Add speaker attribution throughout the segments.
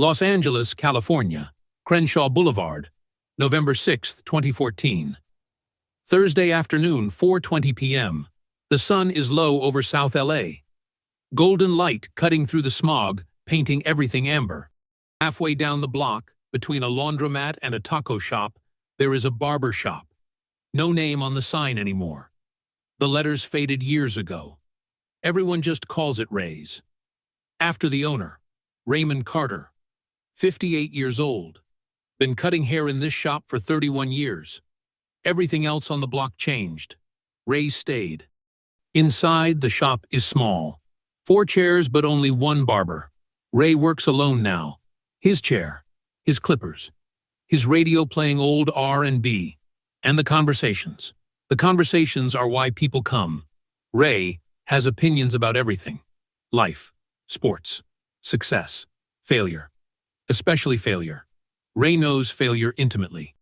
Speaker 1: Los Angeles, California, Crenshaw Boulevard, November 6, 2014. Thursday afternoon, 4:20 p.m. The sun is low over South LA. Golden light cutting through the smog, painting everything amber. Halfway down the block, between a laundromat and a taco shop, there is a barber shop. No name on the sign anymore. The letters faded years ago. Everyone just calls it Ray's. After the owner, Raymond Carter, 58 years old. Been cutting hair in this shop for 31 years. Everything else on the block changed. Ray stayed. Inside, the shop is small. 4 chairs, but only one barber. Ray works alone now. His chair, his clippers, his radio playing old R&B, and the conversations. The conversations are why people come. Ray has opinions about everything. Life, sports, success, failure. Especially failure. Ray knows failure intimately.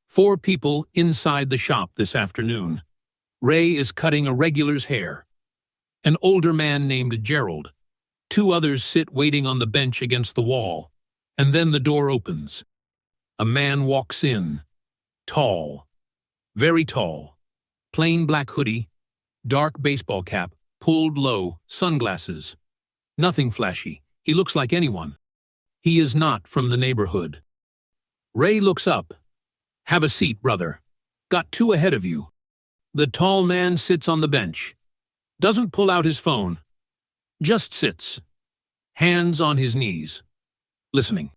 Speaker 1: 4 people inside the shop this afternoon. Ray is cutting a regular's hair. An older man named Gerald. 2 others sit waiting on the bench against the wall. And then the door opens. A man walks in. Tall. Very tall. Plain black hoodie. Dark baseball cap, pulled low, sunglasses. Nothing flashy. He looks like anyone. He is not from the neighborhood. Ray looks up. "Have a seat, brother. Got 2 ahead of you." The tall man sits on the bench. Doesn't pull out his phone. Just sits. Hands on his knees. Listening.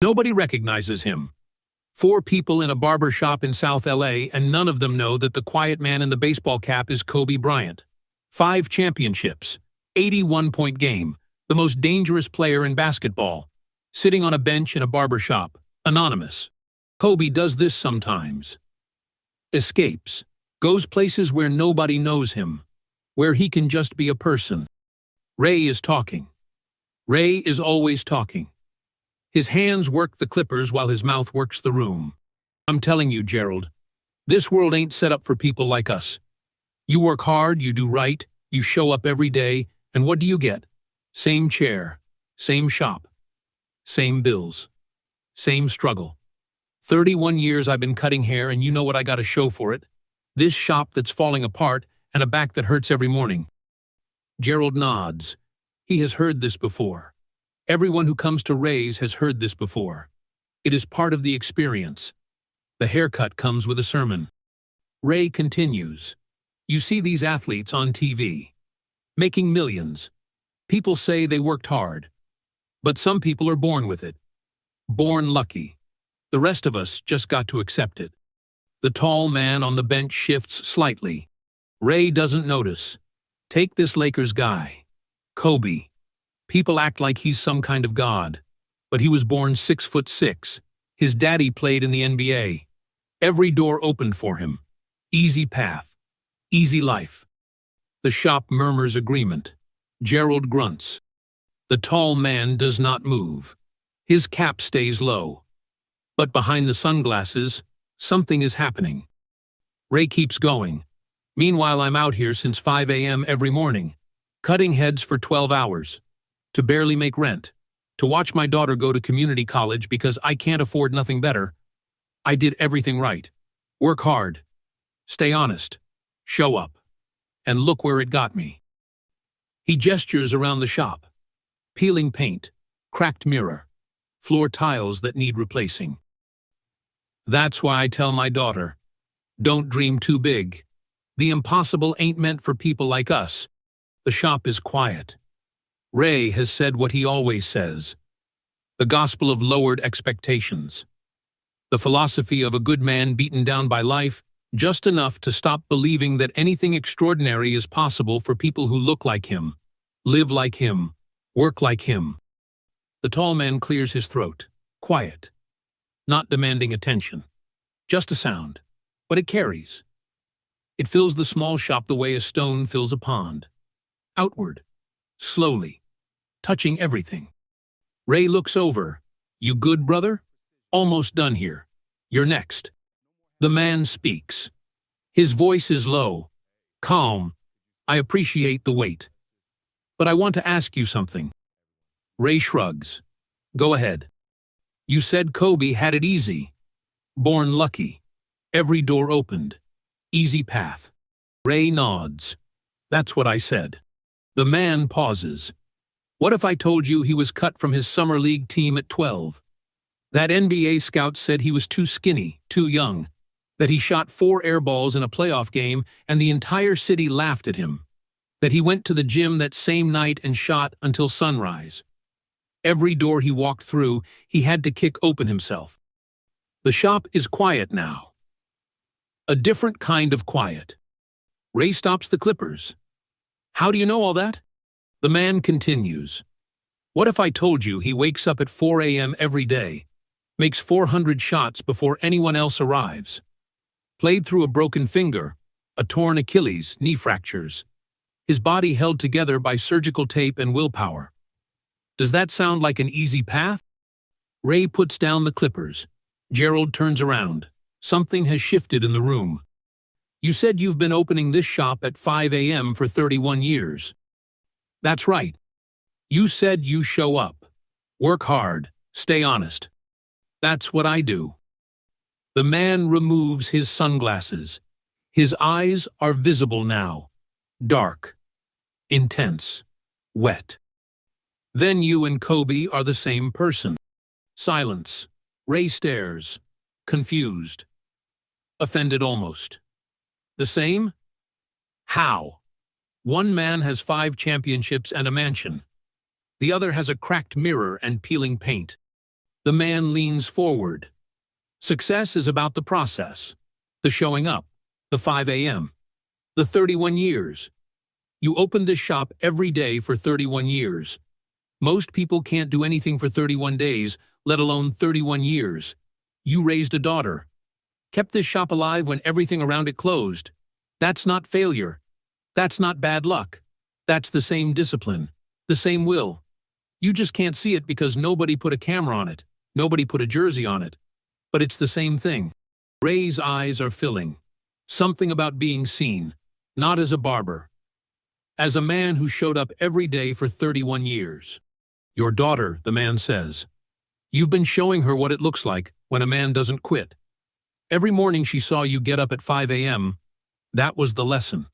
Speaker 1: Nobody recognizes him. 4 people in a barber shop in South LA, and none of them know that the quiet man in the baseball cap is Kobe Bryant. 5 championships. 81-point game. The most dangerous player in basketball. Sitting on a bench in a barber shop. Anonymous. Kobe does this sometimes. Escapes. Goes places where nobody knows him. Where he can just be a person. Ray is talking. Ray is always talking. His hands work the clippers while his mouth works the room. "I'm telling you, Gerald, this world ain't set up for people like us. You work hard, you do right, you show up every day, and what do you get? Same chair, same shop, same bills, same struggle. 31 years I've been cutting hair, and you know what I got to show for it? This shop that's falling apart and a back that hurts every morning." Gerald nods. He has heard this before. Everyone who comes to Ray's has heard this before. It is part of the experience. The haircut comes with a sermon. Ray continues. "You see these athletes on TV, making millions. People say they worked hard. But some people are born with it. Born lucky. The rest of us just got to accept it." The tall man on the bench shifts slightly. Ray doesn't notice. Take this Lakers guy. Kobe. People act like he's some kind of god. But he was born 6'6". His daddy played in the NBA. Every door opened for him. Easy path. Easy life. The shop murmurs agreement. Gerald grunts. The tall man does not move. His cap stays low. But behind the sunglasses, something is happening. Ray keeps going. "Meanwhile, I'm out here since 5 a.m. every morning, cutting heads for 12 hours, to barely make rent, to watch my daughter go to community college because I can't afford nothing better. I did everything right. Work hard. Stay honest. Show up. And look where it got me." He gestures around the shop. Peeling paint, cracked mirror, floor tiles that need replacing. "That's why I tell my daughter, don't dream too big. The impossible ain't meant for people like us." The shop is quiet. Ray has said what he always says. The gospel of lowered expectations. The philosophy of a good man beaten down by life, just enough to stop believing that anything extraordinary is possible for people who look like him, live like him, work like him. The tall man clears his throat. Quiet. Not demanding attention. Just a sound. But it carries. It fills the small shop the way a stone fills a pond. Outward. Slowly. Touching everything. Ray looks over. "You good, brother? Almost done here. You're next." The man speaks. His voice is low. Calm. "I appreciate the wait. But I want to ask you something." Ray shrugs. "Go ahead." You said Kobe had it easy. Born lucky. Every door opened. Easy path. Ray nods. That's what I said. The man pauses. What if I told you he was cut from his summer league team at 12? That NBA scout said he was too skinny, too young. That he shot 4 air balls in a playoff game and the entire city laughed at him. That he went to the gym that same night and shot until sunrise. Every door he walked through, he had to kick open himself. The shop is quiet now. A different kind of quiet. Ray stops the clippers. How do you know all that? The man continues. What if I told you he wakes up at 4 a.m. every day, makes 400 shots before anyone else arrives, played through a broken finger, a torn Achilles, knee fractures, his body held together by surgical tape and willpower? Does that sound like an easy path? Ray puts down the clippers. Gerald turns around. Something has shifted in the room. You said you've been opening this shop at 5 a.m. for 31 years. That's right. You said you show up. Work hard. Stay honest. That's what I do. The man removes his sunglasses. His eyes are visible now. Dark. Intense. Wet. Then you and Kobe are the same person. Silence. Ray stares. Confused. Offended almost. The same? How? One man has 5 championships and a mansion. The other has a cracked mirror and peeling paint. The man leans forward. Success is about the process. The showing up. The 5 a.m. The 31 years. You opened this shop every day for 31 years. Most people can't do anything for 31 days, let alone 31 years. You raised a daughter. Kept this shop alive when everything around it closed. That's not failure. That's not bad luck. That's the same discipline. The same will. You just can't see it because nobody put a camera on it. Nobody put a jersey on it. But it's the same thing. Ray's eyes are filling. Something about being seen. Not as a barber. As a man who showed up every day for 31 years. Your daughter, the man says. You've been showing her what it looks like when a man doesn't quit. Every morning she saw you get up at 5 a.m. That was the lesson.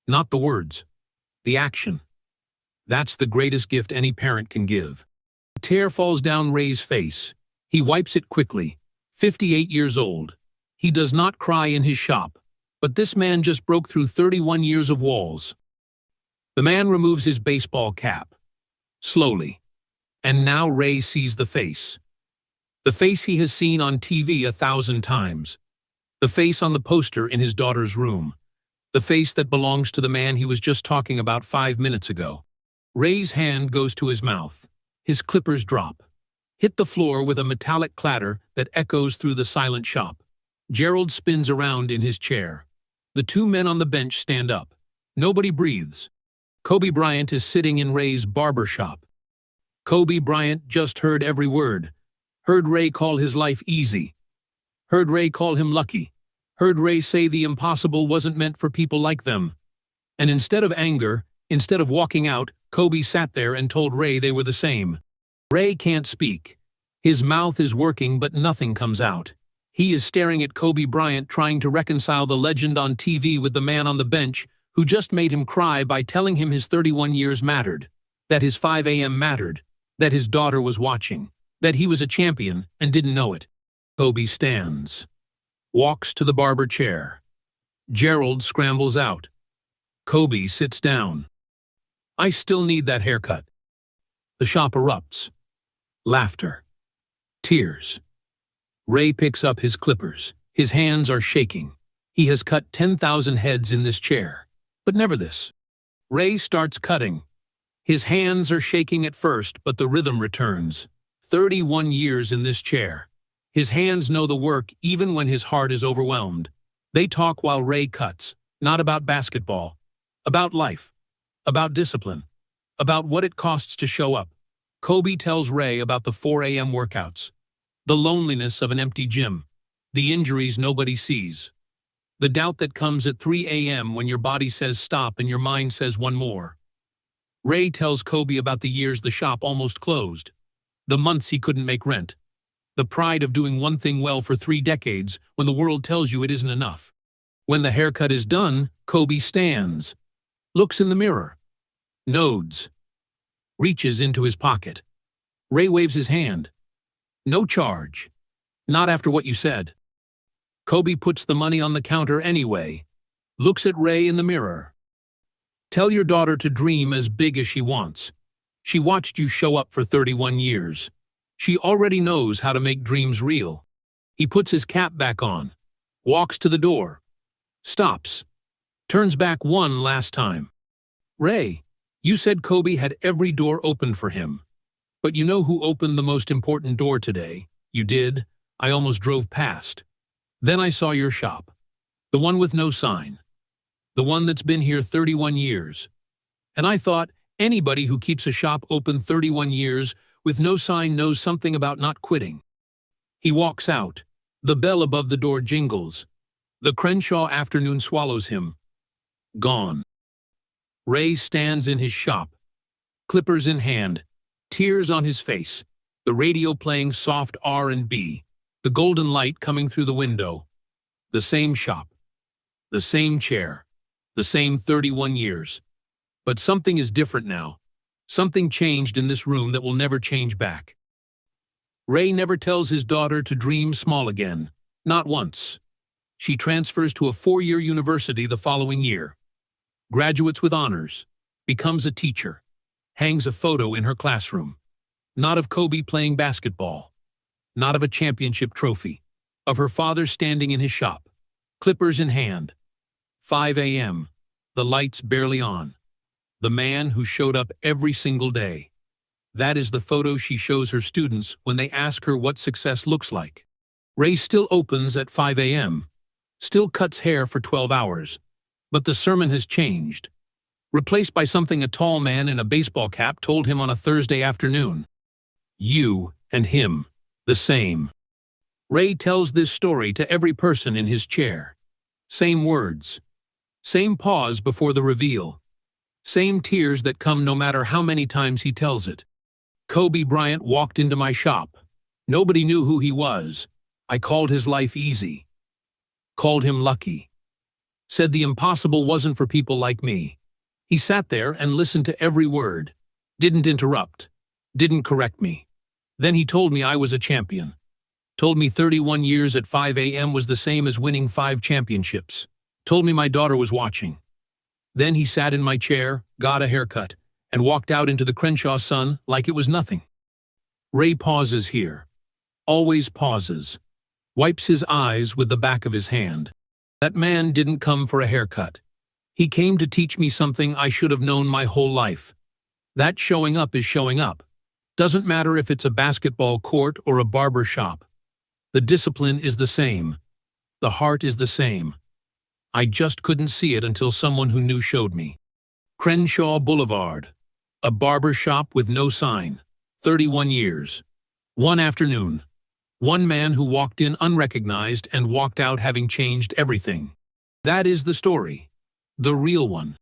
Speaker 1: Not the words. The action. That's the greatest gift any parent can give. A tear falls down Ray's face. He wipes it quickly. 58 years old. He does not cry in his shop. But this man just broke through 31 years of walls. The man removes his baseball cap. Slowly. And now Ray sees the face. The face he has seen on TV 1,000 times. The face on the poster in his daughter's room. The face that belongs to the man he was just talking about 5 minutes ago. Ray's hand goes to his mouth. His clippers drop. Hit the floor with a metallic clatter that echoes through the silent shop. Gerald spins around in his chair. The 2 men on the bench stand up. Nobody breathes. Kobe Bryant is sitting in Ray's barbershop. Kobe Bryant just heard every word. Heard Ray call his life easy. Heard Ray call him lucky. Heard Ray say the impossible wasn't meant for people like them. And instead of anger, instead of walking out, Kobe sat there and told Ray they were the same. Ray can't speak. His mouth is working but nothing comes out. He is staring at Kobe Bryant trying to reconcile the legend on TV with the man on the bench who just made him cry by telling him his 31 years mattered. That his 5 a.m. mattered. That his daughter was watching. That he was a champion and didn't know it. Kobe stands. Walks to the barber chair. Gerald scrambles out. Kobe sits down. I still need that haircut. The shop erupts. Laughter. Tears. Ray picks up his clippers. His hands are shaking. He has cut 10,000 heads in this chair. But never this. Ray starts cutting. His hands are shaking at first, but the rhythm returns. 31 years in this chair. His hands know the work even when his heart is overwhelmed. They talk while Ray cuts, not about basketball, about life, about discipline, about what it costs to show up. Kobe tells Ray about the 4 a.m. workouts, the loneliness of an empty gym, the injuries nobody sees, the doubt that comes at 3 a.m. when your body says stop and your mind says one more. Ray tells Kobe about the years the shop almost closed, the months he couldn't make rent, The pride of doing one thing well for 3 decades when the world tells you it isn't enough. When the haircut is done, Kobe stands, looks in the mirror, nods, reaches into his pocket. Ray waves his hand. No charge. Not after what you said. Kobe puts the money on the counter anyway, looks at Ray in the mirror. Tell your daughter to dream as big as she wants. She watched you show up for 31 years. She already knows how to make dreams real. He puts his cap back on, walks to the door, stops, turns back one last time. Ray, you said Kobe had every door open for him. But you know who opened the most important door today? You did. I almost drove past. Then I saw your shop. The one with no sign. The one that's been here 31 years. And I thought, anybody who keeps a shop open 31 years with no sign knows something about not quitting. He walks out. The bell above the door jingles. The Crenshaw afternoon swallows him. Gone. Ray stands in his shop, clippers in hand, tears on his face, the radio playing soft R&B, the golden light coming through the window. The same shop, the same chair, the same 31 years. But something is different now. Something changed in this room that will never change back. Ray never tells his daughter to dream small again, not once. She transfers to a 4-year university the following year, graduates with honors, becomes a teacher, hangs a photo in her classroom, not of Kobe playing basketball, not of a championship trophy, of her father standing in his shop, clippers in hand. 5 a.m., the lights barely on. The man who showed up every single day. That is the photo she shows her students when they ask her what success looks like. Ray still opens at 5 a.m., still cuts hair for 12 hours, but the sermon has changed, replaced by something a tall man in a baseball cap told him on a Thursday afternoon. You and him, the same. Ray tells this story to every person in his chair. Same words. Same pause before the reveal. Same tears that come no matter how many times he tells it. Kobe Bryant walked into my shop. Nobody knew who he was. I called his life easy. Called him lucky. Said the impossible wasn't for people like me. He sat there and listened to every word. Didn't interrupt. Didn't correct me. Then he told me I was a champion. Told me 31 years at 5 a.m. was the same as winning 5 championships. Told me my daughter was watching. Then he sat in my chair, got a haircut, and walked out into the Crenshaw sun like it was nothing. Ray pauses here. Always pauses. Wipes his eyes with the back of his hand. That man didn't come for a haircut. He came to teach me something I should have known my whole life. That showing up is showing up. Doesn't matter if it's a basketball court or a barber shop. The discipline is the same. The heart is the same. I just couldn't see it until someone who knew showed me. Crenshaw Boulevard. A barber shop with no sign. 31 years. One afternoon. One man who walked in unrecognized and walked out having changed everything. That is the story. The real one.